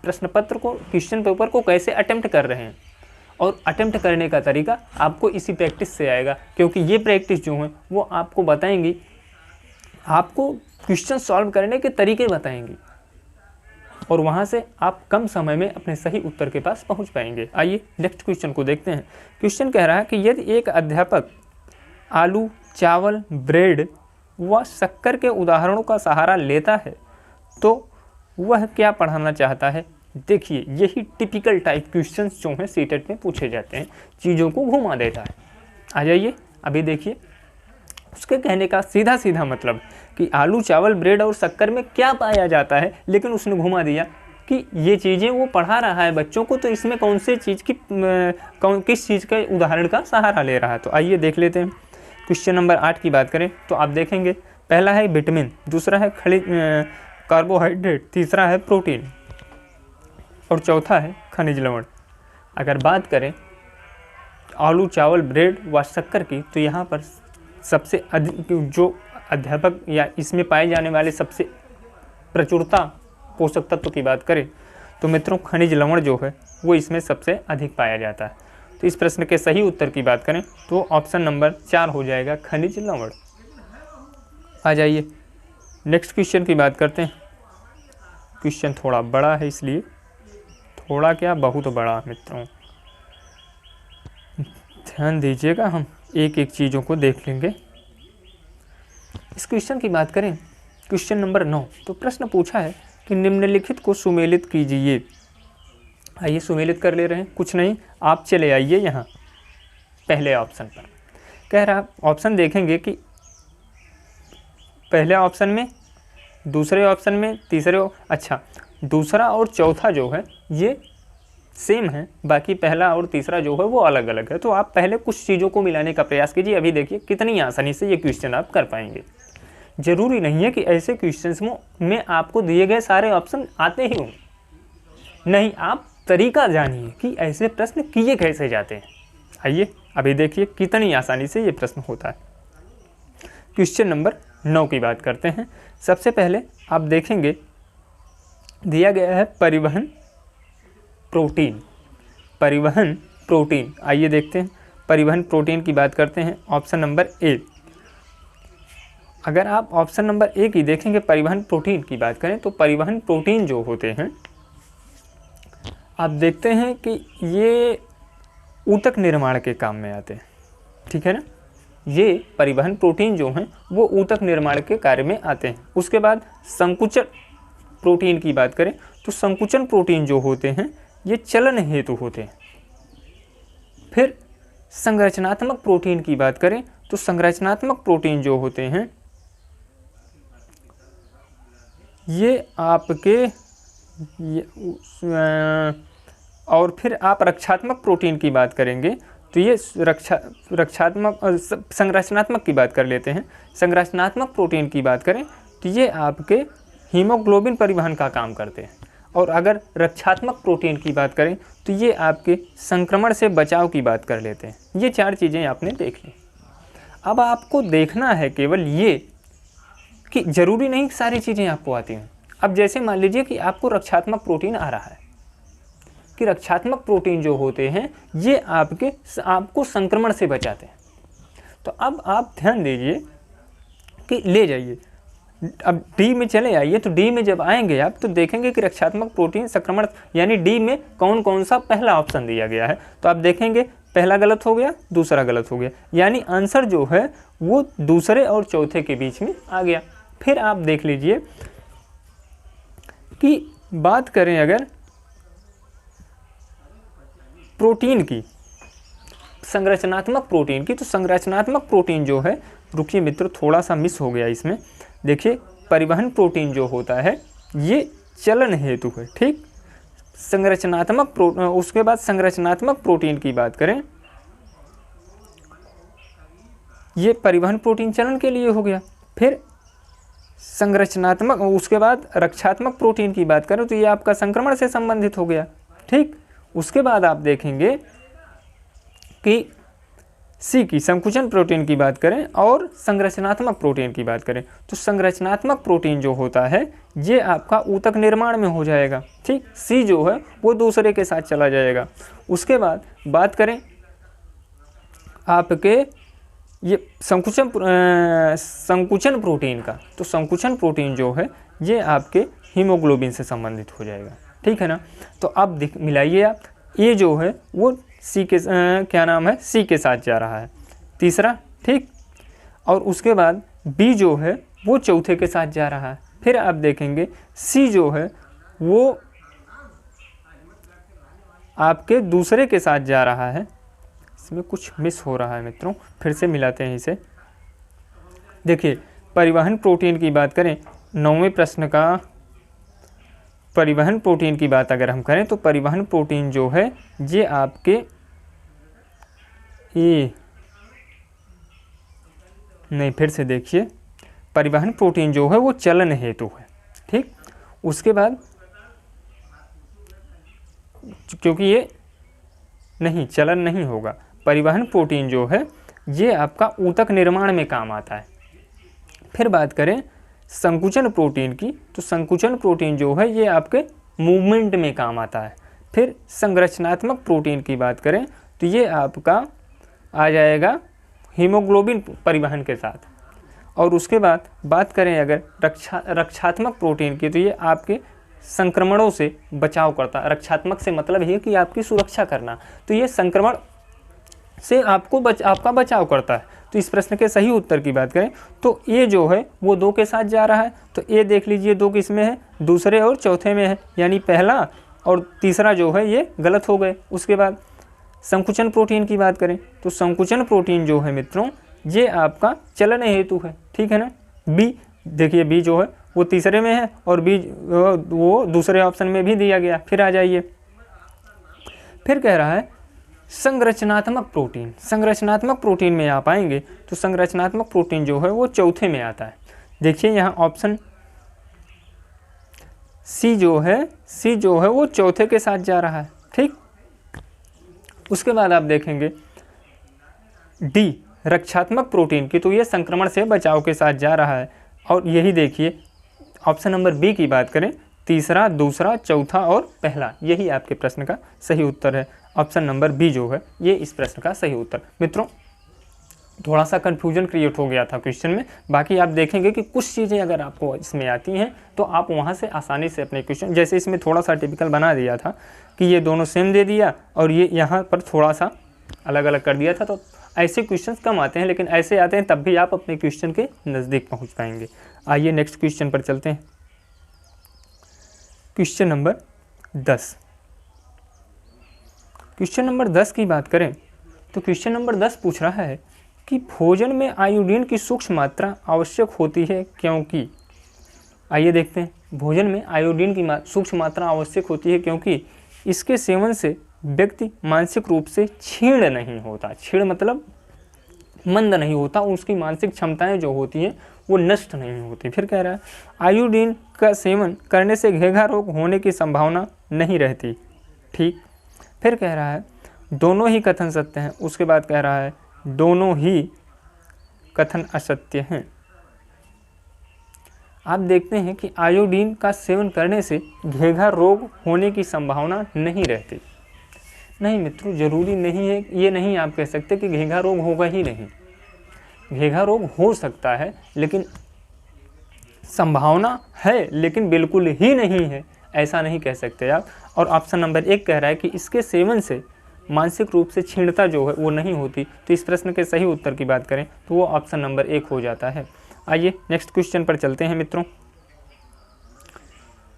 प्रश्न पत्र को, क्वेश्चन पेपर को कैसे अटेम्प्ट कर रहे हैं, और अटेम्प्ट करने का तरीका आपको इसी प्रैक्टिस से आएगा, क्योंकि ये प्रैक्टिस जो है वो आपको बताएंगी, आपको क्वेश्चन सॉल्व करने के तरीके बताएंगी, और वहाँ से आप कम समय में अपने सही उत्तर के पास पहुँच पाएंगे। आइए नेक्स्ट क्वेश्चन को देखते हैं। क्वेश्चन कह रहा है कि यदि एक अध्यापक आलू, चावल, ब्रेड व शक्कर के उदाहरणों का सहारा लेता है तो वह क्या पढ़ाना चाहता है। देखिए, यही टिपिकल टाइप क्वेश्चंस जो हैं सीटेट में पूछे जाते हैं, चीज़ों को घुमा देता है। आ जाइए, अभी देखिए उसके कहने का सीधा सीधा मतलब कि आलू, चावल, ब्रेड और शक्कर में क्या पाया जाता है, लेकिन उसने घुमा दिया कि ये चीज़ें वो पढ़ा रहा है बच्चों को, तो इसमें कौन से चीज़ की किस चीज़ के उदाहरण का सहारा ले रहा है। तो आइए देख लेते हैं। क्वेश्चन नंबर 8 की बात करें तो आप देखेंगे, पहला है विटामिन, दूसरा है कार्बोहाइड्रेट, तीसरा है प्रोटीन और चौथा है खनिज लवण। अगर बात करें आलू, चावल, ब्रेड व शक्कर की, तो यहाँ पर सबसे अधिक जो अध्यापक या इसमें पाए जाने वाले सबसे प्रचुरता पोषक तत्व की बात करें तो मित्रों खनिज लवण जो है वो इसमें सबसे अधिक पाया जाता है। तो इस प्रश्न के सही उत्तर की बात करें तो ऑप्शन नंबर 4 हो जाएगा, खनिज लवण। आ जाइए नेक्स्ट क्वेश्चन की बात करते हैं। क्वेश्चन थोड़ा बड़ा है, इसलिए थोड़ा क्या बहुत बड़ा मित्रों, ध्यान दीजिएगा, हम एक एक चीज़ों को देख लेंगे। इस क्वेश्चन की बात करें, क्वेश्चन नंबर 9, तो प्रश्न पूछा है कि निम्नलिखित को सुमेलित कीजिए। आइए सुमेलित कर ले रहे हैं, कुछ नहीं, आप चले आइए यहाँ पहले ऑप्शन पर। कह रहा ऑप्शन देखेंगे कि पहले ऑप्शन में, दूसरे ऑप्शन में, तीसरे, अच्छा दूसरा और चौथा जो है ये सेम है, बाकी पहला और तीसरा जो है वो अलग अलग है। तो आप पहले कुछ चीज़ों को मिलाने का प्रयास कीजिए। अभी देखिए कितनी आसानी से ये क्वेश्चन आप कर पाएंगे। ज़रूरी नहीं है कि ऐसे क्वेश्चंस में आपको दिए गए सारे ऑप्शन आते ही हों, नहीं, आप तरीका जानिए कि ऐसे प्रश्न किए कैसे जाते हैं। आइए अभी देखिए कितनी आसानी से ये प्रश्न होता है। क्वेश्चन नंबर 9 की बात करते हैं। सबसे पहले आप देखेंगे दिया गया है परिवहन प्रोटीन, परिवहन प्रोटीन। आइए देखते हैं, परिवहन प्रोटीन की बात करते हैं, ऑप्शन नंबर ए। अगर आप ऑप्शन नंबर ए की देखेंगे परिवहन प्रोटीन की बात करें तो परिवहन प्रोटीन जो होते हैं आप देखते हैं कि ये ऊतक निर्माण के काम में आते हैं, ठीक है ना। ये परिवहन प्रोटीन जो हैं वो ऊतक निर्माण के कार्य में आते हैं। उसके बाद संकुचन प्रोटीन की बात करें तो संकुचन प्रोटीन जो होते हैं ये चलन हेतु होते हैं। फिर संरचनात्मक प्रोटीन की बात करें तो संरचनात्मक प्रोटीन जो होते हैं ये आपके और फिर आप रक्षात्मक प्रोटीन की बात करेंगे तो ये रक्षात्मक और संरचनात्मक की बात कर लेते हैं। संरचनात्मक प्रोटीन की बात करें तो ये आपके हीमोग्लोबिन परिवहन का काम करते हैं। और अगर रक्षात्मक प्रोटीन की बात करें तो ये आपके संक्रमण से बचाव की बात कर लेते हैं। ये 4 चीज़ें आपने देख ली। अब आपको देखना है केवल ये कि ज़रूरी नहीं सारी चीज़ें आपको आती हैं। अब जैसे मान लीजिए कि आपको रक्षात्मक प्रोटीन आ रहा है, कि रक्षात्मक प्रोटीन जो होते हैं ये आपको संक्रमण से बचाते हैं। तो अब आप ध्यान दीजिए कि ले जाइए, अब डी में चले आइए। तो डी में जब आएंगे आप तो देखेंगे कि रक्षात्मक प्रोटीन संक्रमण, यानी डी में कौन कौन सा पहला ऑप्शन दिया गया है। तो आप देखेंगे पहला गलत हो गया, दूसरा गलत हो गया, यानी आंसर जो है वो दूसरे और चौथे के बीच में आ गया। फिर आप देख लीजिए कि बात करें अगर प्रोटीन की, संरचनात्मक प्रोटीन की, तो संरचनात्मक प्रोटीन जो है, रुकिए मित्रों थोड़ा सा मिस हो गया इसमें। देखिए परिवहन प्रोटीन जो होता है ये चलन हेतु है, ठीक। संरचनात्मक उसके बाद संरचनात्मक प्रोटीन की बात करें, ये परिवहन प्रोटीन चलन के लिए हो गया। फिर संरचनात्मक, उसके बाद रक्षात्मक प्रोटीन की बात करें तो ये आपका संक्रमण से संबंधित हो गया, ठीक। उसके बाद आप देखेंगे कि सी की संकुचन प्रोटीन की बात करें और संरचनात्मक प्रोटीन की बात करें तो संरचनात्मक प्रोटीन जो होता है ये आपका ऊतक निर्माण में हो जाएगा, ठीक। सी जो है वो दूसरे के साथ चला जाएगा। उसके बाद बात करें आपके ये संकुचन प्रोटीन का, तो संकुचन प्रोटीन जो है ये आपके हीमोग्लोबिन से संबंधित हो जाएगा, ठीक है ना। तो अब मिलाइए आप, ये जो है वो सी के क्या नाम है, सी के साथ जा रहा है, तीसरा, ठीक। और उसके बाद बी जो है वो चौथे के साथ जा रहा है। फिर आप देखेंगे सी जो है वो आपके दूसरे के साथ जा रहा है। इसमें कुछ मिस हो रहा है मित्रों, फिर से मिलाते हैं इसे। देखिए परिवहन प्रोटीन की बात करें, 9वें प्रश्न का परिवहन प्रोटीन की बात अगर हम करें तो परिवहन प्रोटीन जो है ये आपके नहीं, फिर से देखिए, परिवहन प्रोटीन जो है वो चलन हेतु है, ठीक। उसके बाद क्योंकि ये नहीं, चलन नहीं होगा, परिवहन प्रोटीन जो है ये आपका ऊतक निर्माण में काम आता है। फिर बात करें संकुचन प्रोटीन की, तो संकुचन प्रोटीन जो है ये आपके मूवमेंट में काम आता है। फिर संरचनात्मक प्रोटीन की बात करें तो ये आपका आ जाएगा हीमोग्लोबिन परिवहन के साथ। और उसके बाद बात करें अगर रक्षात्मक प्रोटीन की, तो ये आपके संक्रमणों से बचाव करता है। रक्षात्मक से मतलब है कि आपकी सुरक्षा करना, तो ये संक्रमण से आपका बचाव करता है। तो इस प्रश्न के सही उत्तर की बात करें तो ये जो है वो 2 के साथ जा रहा है। तो ये देख लीजिए 2 किस में है, दूसरे और चौथे में है, यानी पहला और तीसरा जो है ये गलत हो गए। उसके बाद संकुचन प्रोटीन की बात करें तो संकुचन प्रोटीन जो है मित्रों ये आपका चलन हेतु है, ठीक है ना। बी देखिए, बी जो है वो तीसरे में है और बी वो दूसरे ऑप्शन में भी दिया गया। फिर आ जाइए, फिर कह रहा है संरचनात्मक प्रोटीन। संरचनात्मक प्रोटीन में आप आएंगे तो संरचनात्मक प्रोटीन जो है वो चौथे में आता है। देखिए यहाँ ऑप्शन सी जो है वो चौथे के साथ जा रहा है, ठीक। उसके बाद आप देखेंगे डी रक्षात्मक प्रोटीन की, तो ये संक्रमण से बचाव के साथ जा रहा है। और यही देखिए ऑप्शन नंबर बी की बात करें, तीसरा, दूसरा, चौथा और पहला, यही आपके प्रश्न का सही उत्तर है। ऑप्शन नंबर बी जो है ये इस प्रश्न का सही उत्तर। मित्रों थोड़ा सा कन्फ्यूजन क्रिएट हो गया था क्वेश्चन में, बाकी आप देखेंगे कि कुछ चीज़ें अगर आपको इसमें आती हैं तो आप वहाँ से आसानी से अपने क्वेश्चन, जैसे इसमें थोड़ा सा टिपिकल बना दिया था कि ये दोनों सेम दे दिया और ये यहाँ पर थोड़ा सा अलग अलग कर दिया था, तो ऐसे क्वेश्चंस कम आते हैं, लेकिन ऐसे आते हैं तब भी आप अपने क्वेश्चन के नज़दीक पहुँच पाएंगे। आइए नेक्स्ट क्वेश्चन पर चलते हैं। Question number 10। क्वेश्चन नंबर 10 की बात करें तो क्वेश्चन नंबर 10 पूछ रहा है कि भोजन में आयोडीन की सूक्ष्म मात्रा आवश्यक होती है क्योंकि। आइए देखते हैं, भोजन में आयोडीन की सूक्ष्म मात्रा आवश्यक होती है क्योंकि इसके सेवन से व्यक्ति मानसिक रूप से क्षीण नहीं होता। क्षीण मतलब मंद नहीं होता, उसकी मानसिक क्षमताएं जो होती हैं वो नष्ट नहीं होती। फिर कह रहा है आयोडीन का सेवन करने से घेघा रोग होने की संभावना नहीं रहती। ठीक। फिर कह रहा है दोनों ही कथन सत्य हैं। उसके बाद कह रहा है दोनों ही कथन असत्य हैं। आप देखते हैं कि आयोडीन का सेवन करने से घेघा रोग होने की संभावना नहीं रहती। नहीं मित्रों, जरूरी नहीं है, ये नहीं आप कह सकते कि घेघा रोग होगा ही नहीं। घेघा रोग हो सकता है, लेकिन संभावना है, लेकिन बिल्कुल ही नहीं है, ऐसा नहीं कह सकते आप। और ऑप्शन नंबर 1 कह रहा है कि इसके सेवन से मानसिक रूप से क्षीणता जो है वो नहीं होती। तो इस प्रश्न के सही उत्तर की बात करें तो वो ऑप्शन नंबर 1 हो जाता है। आइए नेक्स्ट क्वेश्चन पर चलते हैं मित्रों।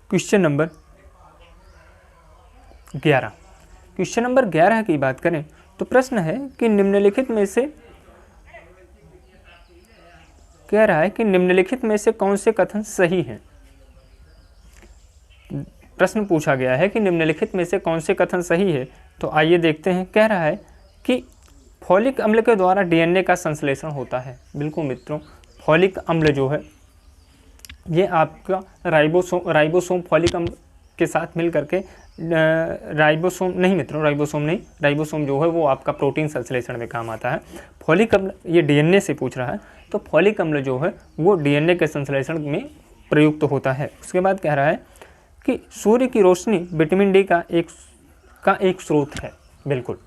Question number 11। क्वेश्चन नंबर 11 की बात करें तो प्रश्न है कि निम्नलिखित में से कह रहा है कि निम्नलिखित में से कौन से कथन सही हैं। प्रश्न पूछा गया है कि निम्नलिखित में से कौन से कथन सही है। तो आइए देखते हैं। कह रहा है कि फॉलिक अम्ल के द्वारा डीएनए का संश्लेषण होता है। बिल्कुल मित्रों, फॉलिक अम्ल जो है ये आपका राइबोसोम फॉलिक अम्ल के साथ मिल करके राइबोसोम जो है वो आपका प्रोटीन संश्लेषण में काम आता है। फॉलिक अम्ल ये डीएनए से पूछ रहा है, तो फॉलिक अम्ल जो है वो डीएनए के संश्लेषण में प्रयुक्त होता है। उसके बाद कह रहा है कि सूर्य की रोशनी विटामिन डी का एक स्रोत है। बिल्कुल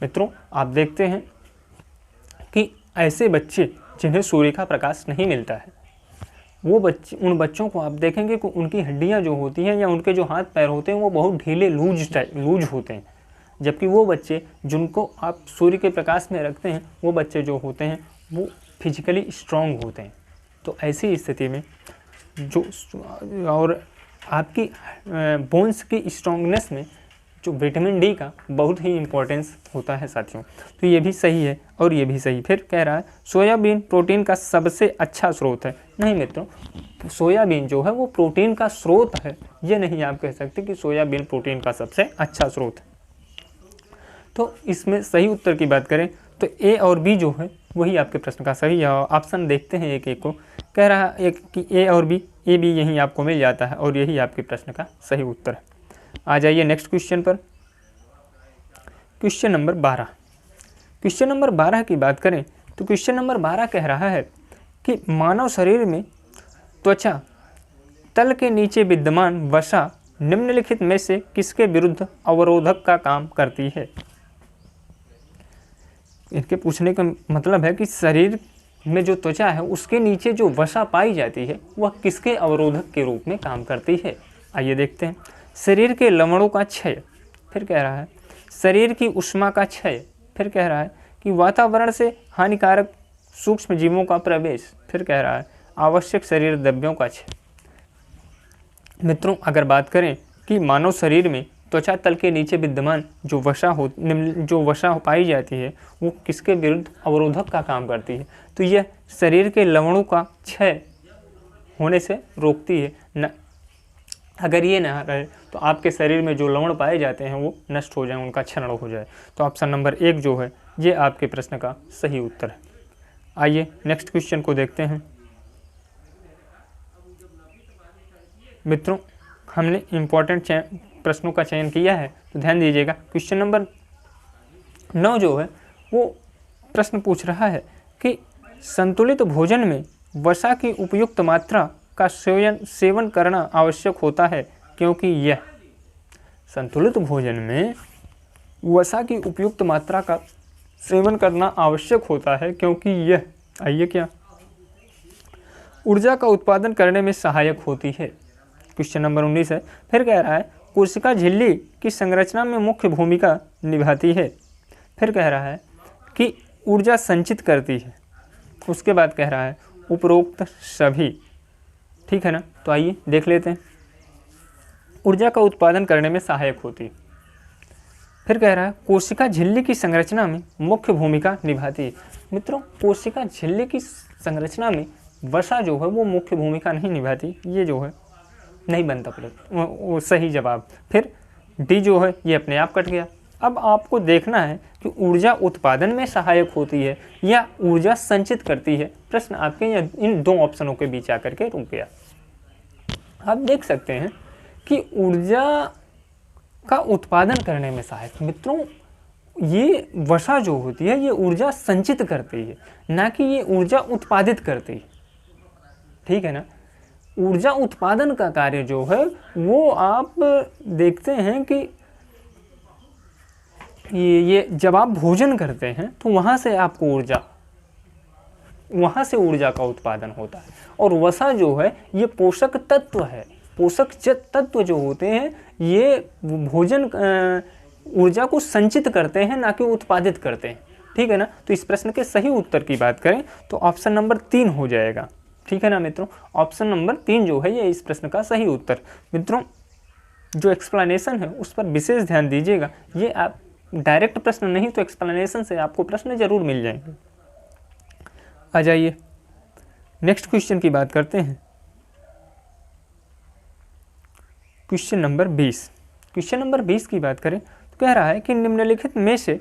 मित्रों, आप देखते हैं कि ऐसे बच्चे जिन्हें सूर्य का प्रकाश नहीं मिलता है, उन बच्चों को आप देखेंगे कि उनकी हड्डियां जो होती हैं या उनके जो हाथ पैर होते हैं वो बहुत ढीले लूज होते हैं। जबकि वो बच्चे जिनको आप सूर्य के प्रकाश में रखते हैं वो बच्चे जो होते हैं वो फिजिकली स्ट्रांग होते हैं। तो ऐसी स्थिति में और आपकी बोन्स की स्ट्रांगनेस में जो विटामिन डी का बहुत ही इम्पोर्टेंस होता है साथियों। तो ये भी सही है और ये भी सही। फिर कह रहा है सोयाबीन प्रोटीन का सबसे अच्छा स्रोत है। नहीं मित्रों, सोयाबीन जो है वो प्रोटीन का स्रोत है, ये नहीं आप कह सकते कि सोयाबीन प्रोटीन का सबसे अच्छा स्रोत है। तो इसमें सही उत्तर की बात करें तो ए और बी जो है वही आपके प्रश्न का सही है। ऑप्शन देखते हैं एक एक को। कह रहा है कि ए और बी, ए बी यहीं आपको मिल जाता है और यही आपके प्रश्न का सही उत्तर है। आ जाइए नेक्स्ट क्वेश्चन पर। Question number 12। क्वेश्चन नंबर 12 की बात करें तो क्वेश्चन नंबर 12 कह रहा है कि मानव शरीर में त्वचा तल के नीचे विद्यमान वसा निम्नलिखित में से किसके विरुद्ध अवरोधक का काम करती है। इनके पूछने का मतलब है कि शरीर में जो त्वचा है उसके नीचे जो वसा पाई जाती है वह किसके अवरोधक के रूप में काम करती है। आइए देखते हैं। शरीर के लवणों का क्षय। फिर कह रहा है शरीर की ऊष्मा का क्षय। फिर कह रहा है कि वातावरण से हानिकारक सूक्ष्म जीवों का प्रवेश। फिर कह रहा है आवश्यक शरीर द्रव्यों का क्षय। मित्रों, अगर बात करें कि मानव शरीर में त्वचा तल के नीचे विद्यमान जो वसा पाई जाती है वो किसके विरुद्ध अवरोधक का काम करती है, तो यह शरीर के लवणों का क्षय होने से रोकती है। न अगर ये ना रहे तो आपके शरीर में जो लवण पाए जाते हैं वो नष्ट हो जाए, उनका क्षरण हो जाए। तो ऑप्शन नंबर 1 जो है ये आपके प्रश्न का सही उत्तर है। आइए नेक्स्ट क्वेश्चन को देखते हैं। मित्रों, हमने इम्पोर्टेंट प्रश्नों का चयन किया है तो ध्यान दीजिएगा। क्वेश्चन नंबर 9 जो है वो प्रश्न पूछ रहा है कि संतुलित भोजन में वसा की उपयुक्त मात्रा का सेवन करना आवश्यक होता है क्योंकि यह संतुलित भोजन में वसा की उपयुक्त मात्रा का सेवन करना आवश्यक होता है क्योंकि यह आइए क्या ऊर्जा का उत्पादन करने में सहायक होती है। क्वेश्चन नंबर 19 है। फिर कह रहा है कोशिका झिल्ली की संरचना में मुख्य भूमिका निभाती है। फिर कह रहा है कि ऊर्जा संचित करती है। उसके बाद कह रहा है उपरोक्त सभी। ठीक है ना, तो आइए देख लेते हैं। ऊर्जा का उत्पादन करने में सहायक होती है। फिर कह रहा है कोशिका झिल्ली की संरचना में मुख्य भूमिका निभाती है। मित्रों, कोशिका झिल्ली की संरचना में वसा जो है वो मुख्य भूमिका नहीं निभाती, ये जो है नहीं बनता वो सही जवाब। फिर डी जो है ये अपने आप कट गया। अब आपको देखना है कि ऊर्जा उत्पादन में सहायक होती है या ऊर्जा संचित करती है। प्रश्न आपके इन दो ऑप्शनों के बीच आकर के रुक गया। आप देख सकते हैं कि ऊर्जा का उत्पादन करने में सहायक, मित्रों ये वसा जो होती है ये ऊर्जा संचित करती है, ना कि ये ऊर्जा उत्पादित करती है। ठीक है ना। ऊर्जा उत्पादन का कार्य जो है वो आप देखते हैं कि ये जब आप भोजन करते हैं तो वहाँ से आपको वहाँ से ऊर्जा का उत्पादन होता है। और वसा जो है ये पोषक तत्व है। पोषक तत्व जो होते हैं ये भोजन ऊर्जा को संचित करते हैं, ना कि उत्पादित करते हैं। ठीक है ना। तो इस प्रश्न के सही उत्तर की बात करें तो ऑप्शन नंबर 3 हो जाएगा। ठीक है ना मित्रों, ऑप्शन नंबर 3 जो है ये इस प्रश्न का सही उत्तर। मित्रों जो एक्सप्लेनेशन है उस पर विशेष ध्यान दीजिएगा। ये आप डायरेक्ट प्रश्न नहीं तो एक्सप्लेनेशन से आपको प्रश्न जरूर मिल जाएंगे। आ जाइए नेक्स्ट क्वेश्चन की बात करते हैं। Question number 20। क्वेश्चन नंबर 20 की बात करें तो कह रहा है कि निम्नलिखित में से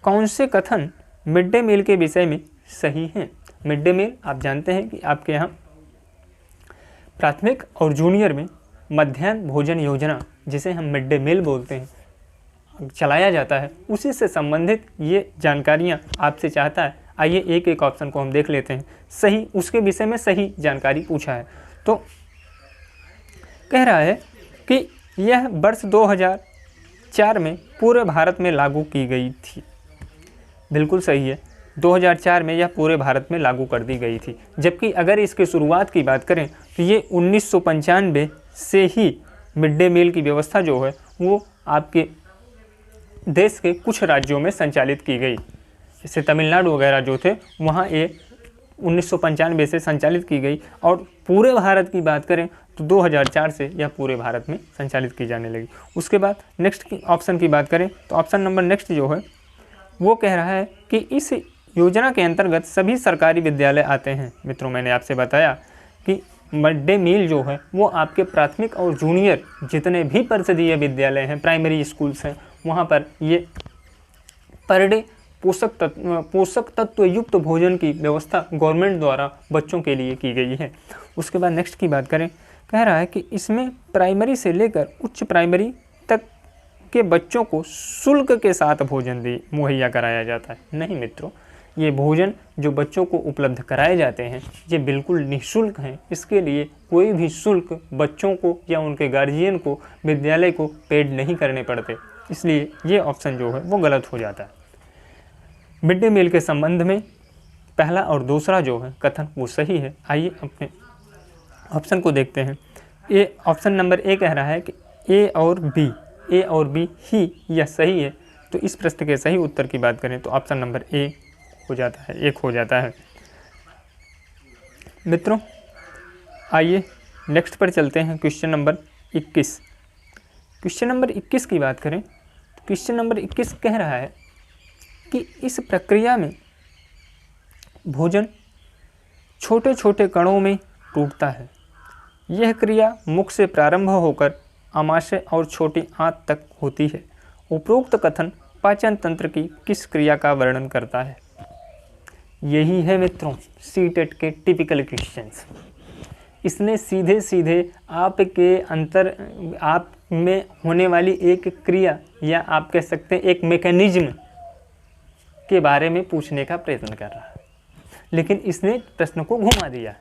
कौन से कथन मिड डे मील के विषय में सही हैं। मिड डे मील आप जानते हैं कि आपके यहाँ प्राथमिक और जूनियर में मध्याह्न भोजन योजना, जिसे हम मिड डे मील बोलते हैं, चलाया जाता है। उसी से संबंधित ये जानकारियाँ आपसे चाहता है। आइए एक एक ऑप्शन को हम देख लेते हैं। सही, उसके विषय में सही जानकारी पूछा है। तो कह रहा है कि यह वर्ष 2004 में पूरे भारत में लागू की गई थी। बिल्कुल सही है, 2004 में यह पूरे भारत में लागू कर दी गई थी। जबकि अगर इसकी शुरुआत की बात करें तो ये 1995 से ही मिड डे मील की व्यवस्था जो है वो आपके देश के कुछ राज्यों में संचालित की गई। जैसे तमिलनाडु वगैरह जो थे वहाँ ये 1995 से संचालित की गई। और पूरे भारत की बात करें तो 2004 से यह पूरे भारत में संचालित की जाने लगी। उसके बाद नेक्स्ट ऑप्शन की बात करें तो ऑप्शन नंबर नेक्स्ट जो है वो कह रहा है कि इस योजना के अंतर्गत सभी सरकारी विद्यालय आते हैं। मित्रों मैंने आपसे बताया कि मिड डे मील जो है वो आपके प्राथमिक और जूनियर जितने भी परिषदीय विद्यालय हैं, प्राइमरी स्कूल्स हैं, वहाँ पर ये पर डे पोषक तत्व युक्त भोजन की व्यवस्था गवर्नमेंट द्वारा बच्चों के लिए की गई है। उसके बाद नेक्स्ट की बात करें, कह रहा है कि इसमें प्राइमरी से लेकर उच्च प्राइमरी तक के बच्चों को शुल्क के साथ भोजन मुहैया कराया जाता है। नहीं मित्रों, ये भोजन जो बच्चों को उपलब्ध कराए जाते हैं ये बिल्कुल निःशुल्क हैं। इसके लिए कोई भी शुल्क बच्चों को या उनके गार्जियन को, विद्यालय को पेड नहीं करने पड़ते। इसलिए ये ऑप्शन जो है वो गलत हो जाता है। मिड डे मील के संबंध में पहला और दूसरा जो है कथन वो सही है। आइए अपने ऑप्शन को देखते हैं। ए ऑप्शन नंबर ए कह रहा है कि ए और बी ही यह सही है। तो इस प्रश्न के सही उत्तर की बात करें तो ऑप्शन नंबर ए हो जाता है, 1 हो जाता है। मित्रों आइए नेक्स्ट पर चलते हैं। Question number 21। क्वेश्चन नंबर 21 की बात करें तो क्वेश्चन नंबर 21 कह रहा है कि इस प्रक्रिया में भोजन छोटे छोटे कणों में टूटता है। यह क्रिया मुख से प्रारंभ होकर आमाशय और छोटी आंत तक होती है। उपरोक्त कथन पाचन तंत्र की किस क्रिया का वर्णन करता है। यही है मित्रों सीटेट के टिपिकल क्वेश्चंस। इसने सीधे सीधे आप में होने वाली एक क्रिया या आप कह सकते हैं एक मैकेनिज्म के बारे में पूछने का प्रयत्न कर रहा है, लेकिन इसने प्रश्न को घुमा दिया।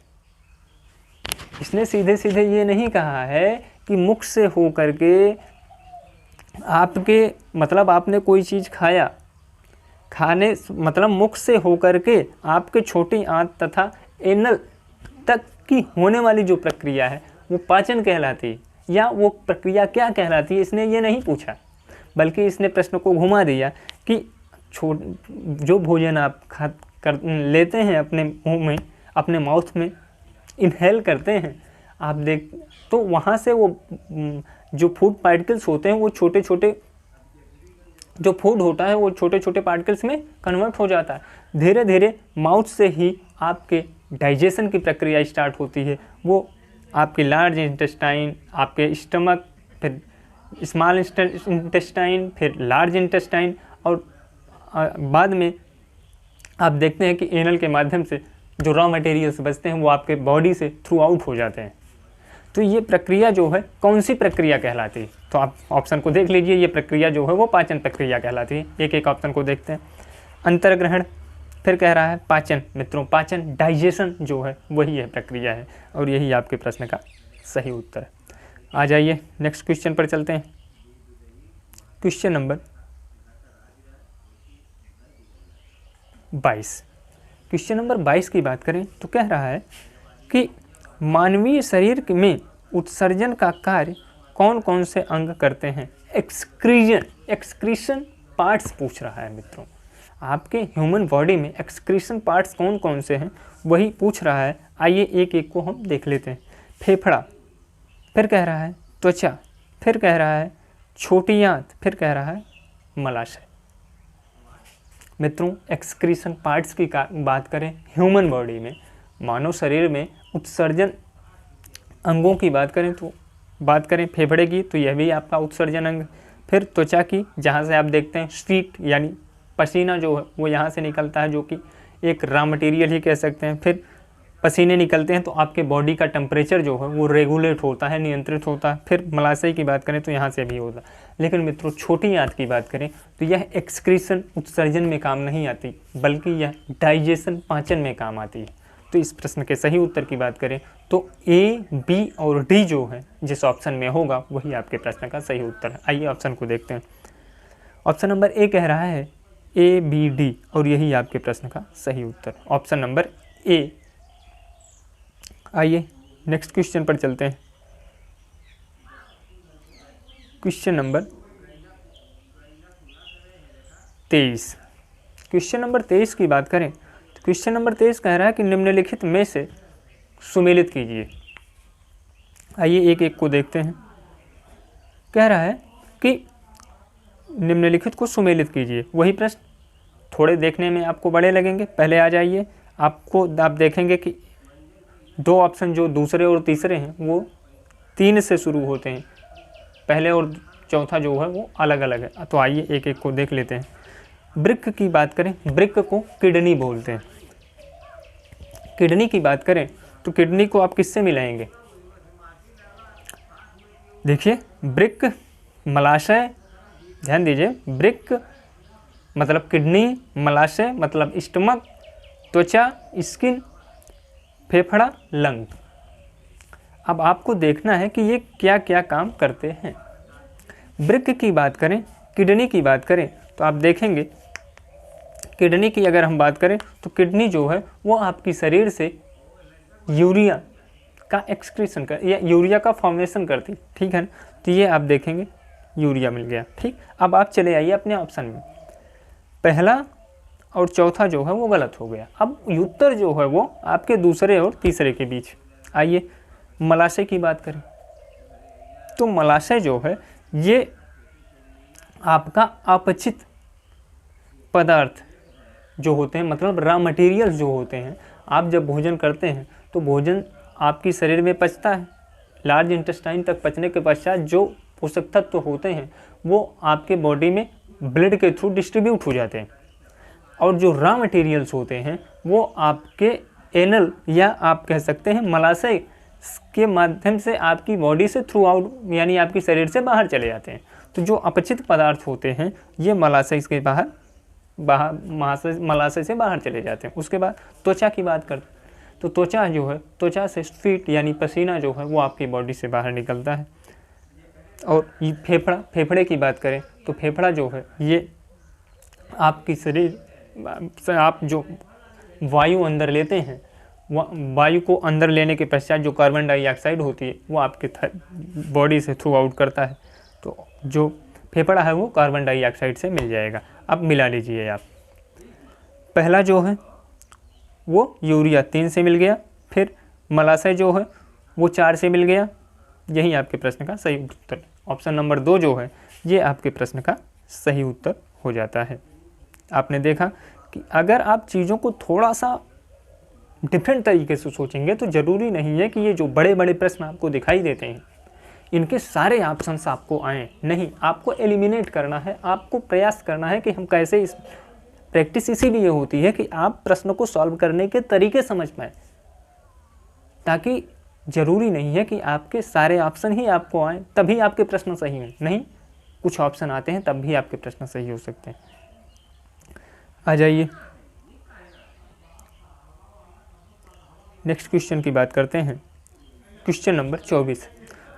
इसने सीधे सीधे ये नहीं कहा है कि मुख से हो करके आपके मतलब आपने कोई चीज़ खाने मतलब मुख से होकर के आपके छोटी आंत तथा एनल तक की होने वाली जो प्रक्रिया है वो पाचन कहलाती है, या वो प्रक्रिया क्या कहलाती है इसने ये नहीं पूछा, बल्कि इसने प्रश्न को घुमा दिया कि जो भोजन आप लेते हैं अपने मुंह में, अपने माउथ में इनहेल करते हैं आप देख, तो वहाँ से वो जो फूड पार्टिकल्स होते हैं वो छोटे छोटे जो फूड होता है वो छोटे छोटे पार्टिकल्स में कन्वर्ट हो जाता है। धीरे धीरे माउथ से ही आपके डाइजेशन की प्रक्रिया स्टार्ट होती है। वो आपके लार्ज इंटेस्टाइन, आपके स्टमक, फिर स्मॉल इंटेस्टाइन, फिर लार्ज इंटेस्टाइन, और बाद में आप देखते हैं कि एनल के माध्यम से जो रॉ मटेरियल्स बचते हैं वो आपके बॉडी से थ्रू आउट हो जाते हैं। तो ये प्रक्रिया जो है कौन सी प्रक्रिया कहलाती है? तो आप ऑप्शन को देख लीजिए, ये प्रक्रिया जो है वो पाचन प्रक्रिया कहलाती है। एक एक ऑप्शन को देखते हैं। अंतर्ग्रहण, फिर कह रहा है पाचन। मित्रों पाचन, डाइजेशन जो है वही यह प्रक्रिया है, और यही आपके प्रश्न का सही उत्तर है। आ जाइए नेक्स्ट क्वेश्चन पर चलते हैं। Question number 22। क्वेश्चन नंबर 22 की बात करें तो कह रहा है कि मानवीय शरीर में उत्सर्जन का कार्य कौन कौन से अंग करते हैं? एक्सक्रीशन पार्ट्स पूछ रहा है मित्रों। आपके ह्यूमन बॉडी में एक्सक्रीशन पार्ट्स कौन कौन से हैं वही पूछ रहा है। आइए एक एक को हम देख लेते हैं। फेफड़ा, फिर कह रहा है त्वचा, फिर कह रहा है छोटी आंत, फिर कह रहा है मलाशय। मित्रों एक्सक्रीशन पार्ट्स की बात करें ह्यूमन बॉडी में, मानव शरीर में उत्सर्जन अंगों की बात करें तो बात करें फेफड़े की, तो यह भी आपका उत्सर्जन अंग। फिर त्वचा की, जहाँ से आप देखते हैं स्वीट यानी पसीना जो है वो यहाँ से निकलता है, जो कि एक रॉ मटेरियल ही कह सकते हैं। फिर पसीने निकलते हैं तो आपके बॉडी का टेम्परेचर जो है वो रेगुलेट होता है, नियंत्रित होता है। फिर मलाशय की बात करें तो यहाँ से भी होता है। लेकिन मित्रों छोटी आंत की बात करें तो यह एक्सक्रीशन उत्सर्जन में काम नहीं आती, बल्कि यह डाइजेशन पाचन में काम आती है। तो इस प्रश्न के सही उत्तर की बात करें तो ए, बी और डी जो है जिस ऑप्शन में होगा वही आपके प्रश्न का सही उत्तर है। आइए ऑप्शन को देखते हैं। ऑप्शन नंबर ए कह रहा है ए, बी, डी, और यही आपके प्रश्न का सही उत्तर, ऑप्शन नंबर ए। आइए नेक्स्ट क्वेश्चन पर चलते हैं। Question number 23। क्वेश्चन नंबर 23 की बात करें तो क्वेश्चन नंबर 23 कह रहा है कि निम्नलिखित में से सुमेलित कीजिए। आइए एक एक को देखते हैं। कह रहा है कि निम्नलिखित को सुमेलित कीजिए। वही प्रश्न थोड़े देखने में आपको बड़े लगेंगे। पहले आ जाइए, आप देखेंगे कि दो ऑप्शन जो दूसरे और तीसरे हैं वो 3 से शुरू होते हैं, पहले और चौथा जो है वो अलग अलग है। तो आइए एक एक को देख लेते हैं। वृक्क की बात करें, वृक्क को किडनी बोलते हैं। किडनी की बात करें तो किडनी को आप किससे मिलाएंगे? देखिए वृक्क, मलाशय, ध्यान दीजिए, वृक्क मतलब किडनी, मलाशय मतलब स्टमक, त्वचा स्किन, फेफड़ा लंग। अब आपको देखना है कि ये क्या क्या काम करते हैं। वृक्क की बात करें, किडनी की बात करें तो आप देखेंगे किडनी की अगर हम बात करें तो किडनी जो है वो आपकी शरीर से यूरिया का एक्सक्रीशन कर या यूरिया का फॉर्मेशन करती, ठीक है ना। तो ये आप देखेंगे यूरिया मिल गया, ठीक। अब आप चले आइए अपने ऑप्शन में। पहला और चौथा जो है वो गलत हो गया। अब उत्तर जो है वो आपके दूसरे और तीसरे के बीच। आइए मलाशय की बात करें तो मलाशय जो है ये आपका अपचित पदार्थ जो होते हैं, मतलब रॉ मटेरियल्स जो होते हैं, आप जब भोजन करते हैं तो भोजन आपकी शरीर में पचता है। लार्ज इंटेस्टाइन तक पचने के पश्चात जो पोषक तत्व होते हैं वो आपके बॉडी में ब्लड के थ्रू डिस्ट्रीब्यूट हो जाते हैं, और जो रॉ मटेरियल्स होते हैं वो आपके एनल या आप कह सकते हैं मलाशय के माध्यम से आपकी बॉडी से थ्रू आउट यानी आपकी शरीर से बाहर चले जाते हैं। तो जो अपचित पदार्थ होते हैं ये मलाशय के मलाशय से बाहर चले जाते हैं। उसके बाद त्वचा की बात करते हैं तो त्वचा जो है, त्वचा से स्वीट यानी पसीना जो है वो आपकी बॉडी से बाहर निकलता है। और ये फेफड़े की बात करें तो फेफड़ा जो है ये आपकी शरीर से आप जो वायु अंदर लेते हैं, वायु को अंदर लेने के पश्चात जो कार्बन डाइऑक्साइड होती है वो आपके बॉडी से थ्रू आउट करता है। तो जो फेफड़ा है वो कार्बन डाइऑक्साइड से मिल जाएगा। अब मिला लीजिए आप। पहला जो है वो यूरिया 3 से मिल गया, फिर मलाशय जो है वो 4 से मिल गया। यही आपके प्रश्न का सही उत्तर। ऑप्शन नंबर 2 जो है ये आपके प्रश्न का सही उत्तर हो जाता है। आपने देखा कि अगर आप चीज़ों को थोड़ा सा डिफरेंट तरीके से सोचेंगे तो ज़रूरी नहीं है कि ये जो बड़े बड़े प्रश्न आपको दिखाई देते हैं इनके सारे ऑप्शंस आपको आए, नहीं, आपको एलिमिनेट करना है, आपको प्रयास करना है कि हम कैसे इस प्रैक्टिस इसीलिए होती है कि आप प्रश्न को सॉल्व करने के तरीके समझ पाए, ताकि जरूरी नहीं है कि आपके सारे ऑप्शन ही आपको आए तभी आपके प्रश्न सही हों, नहीं, कुछ ऑप्शन आते हैं तब भी आपके प्रश्न सही हो सकते हैं। आ जाइए नेक्स्ट क्वेश्चन की बात करते हैं। Question number 24।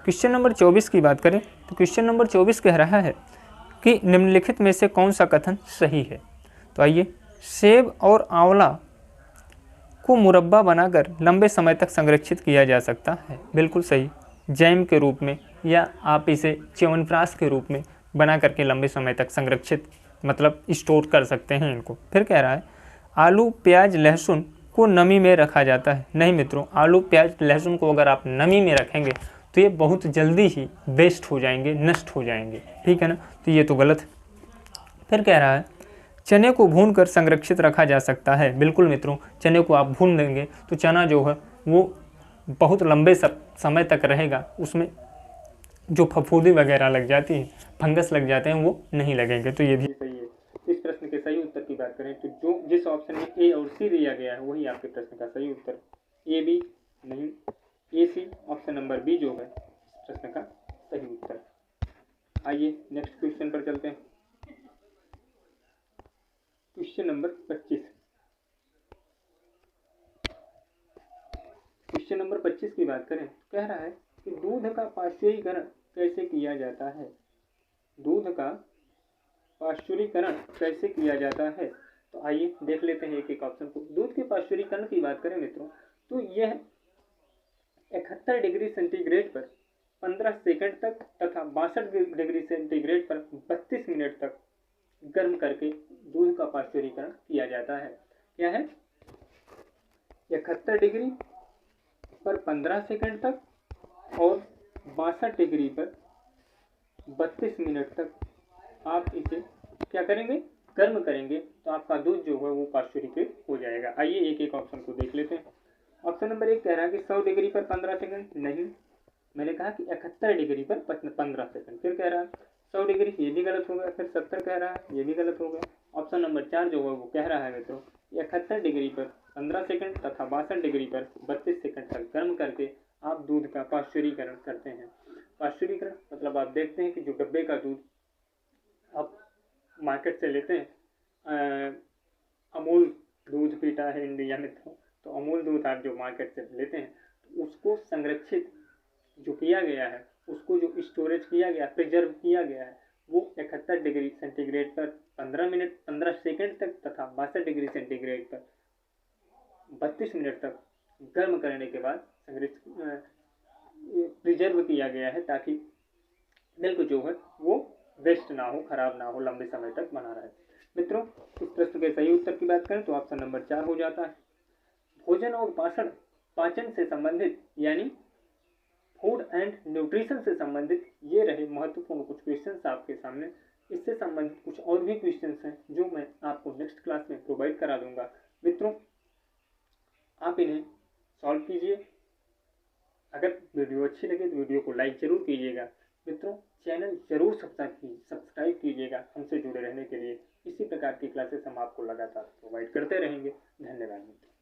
क्वेश्चन नंबर 24 की बात करें तो क्वेश्चन नंबर 24 कह रहा है कि निम्नलिखित में से कौन सा कथन सही है। तो आइए, सेब और आंवला को मुरब्बा बनाकर लंबे समय तक संरक्षित किया जा सकता है। बिल्कुल सही, जैम के रूप में या आप इसे च्यवनप्राश के रूप में बना करके लंबे समय तक संरक्षित मतलब स्टोर कर सकते हैं इनको। फिर कह रहा है आलू प्याज लहसुन को नमी में रखा जाता है। नहीं मित्रों, आलू प्याज लहसुन को अगर आप नमी में रखेंगे तो ये बहुत जल्दी ही वेस्ट हो जाएंगे, नष्ट हो जाएंगे, ठीक है ना, तो ये तो गलत है। फिर कह रहा है चने को भूनकर संरक्षित रखा जा सकता है। बिल्कुल मित्रों, चने को आप भून देंगे तो चना जो है वो बहुत लंबे समय तक रहेगा, उसमें जो फफूंदी वगैरह लग जाती है, फंगस लग जाते हैं, वो नहीं लगेंगे, तो ये भी सही है। इस प्रश्न के सही उत्तर की बात करें तो जो जिस ऑप्शन में ए और सी दिया गया है वही आपके प्रश्न का सही उत्तर, ए बी नहीं, ए सी, ऑप्शन नंबर बी जो है इस प्रश्न का सही उत्तर। आइए नेक्स्ट क्वेश्चन पर चलते हैं। Question number 25। क्वेश्चन नंबर 25 की बात करें, कह रहा है कि दूध का पाश्चुरीकरण कैसे किया जाता है। दूध का पाश्चुरीकरण कैसे किया जाता है, तो आइए देख लेते हैं एक एक ऑप्शन को। दूध के पाश्चुरीकरण की बात करें मित्रों तो यह 71 डिग्री सेंटीग्रेड पर 15 सेकंड तक तथा 62 डिग्री सेंटीग्रेड पर 32 मिनट तक गर्म करके दूध का पाश्चुरीकरण किया जाता है। क्या है, 71 डिग्री पर 15 सेकंड तक और 62 डिग्री पर 32 मिनट तक आप इसे क्या करेंगे, गर्म करेंगे, तो आपका दूध जो है वो पाश्चुरीकृत हो जाएगा। आइए एक एक ऑप्शन को देख लेते हैं। ऑप्शन नंबर 1 कह रहा है कि 100 डिग्री पर 15 सेकंड, नहीं, मैंने कहा कि 71 डिग्री पर 15 सेकंड। फिर कह रहा है 100 डिग्री, ये भी गलत हो गया। फिर 70 कह रहा है, ये भी गलत हो गया। ऑप्शन नंबर 4 जो है वो कह रहा है मित्रों 71 डिग्री पर 15 सेकंड तथा 62 डिग्री पर 32 सेकंड तक गर्म करके आप दूध का पाश्चुरीकरण करते हैं। पाश्चुरीकरण मतलब आप देखते हैं कि जो डब्बे का दूध आप मार्केट से लेते हैं, अमूल दूध पीता है इंडिया में, तो अमूल दूध आप जो मार्केट से लेते हैं तो उसको संरक्षित जो किया गया है, उसको जो स्टोरेज किया गया, प्रिजर्व किया गया है, वो 71 डिग्री सेंटीग्रेड पर 15 सेकंड तक तथा 62 डिग्री सेंटीग्रेड पर 32 मिनट तक गर्म करने के बाद प्रिजर्व किया गया है, ताकि मिल्क जो है वो वेस्ट ना हो, खराब ना हो, लंबे समय तक बना रहे। मित्रों, इस प्रश्न के सही उत्तर की बात करें तो ऑप्शन नंबर 4 हो जाता है। भोजन और पाचन से संबंधित यानी फूड एंड न्यूट्रिशन से संबंधित ये रहे महत्वपूर्ण कुछ क्वेश्चंस आपके सामने। इससे संबंधित कुछ और भी क्वेश्चंस हैं जो मैं आपको नेक्स्ट क्लास में प्रोवाइड करा दूंगा। मित्रों, आप इन्हें सॉल्व कीजिए। अगर वीडियो अच्छी लगे तो वीडियो को लाइक जरूर कीजिएगा। मित्रों, चैनल जरूर सब्सक्राइब कीजिएगा हमसे जुड़े रहने के लिए। इसी प्रकार की क्लासेस हम आपको लगातार प्रोवाइड करते रहेंगे। धन्यवाद मित्रों।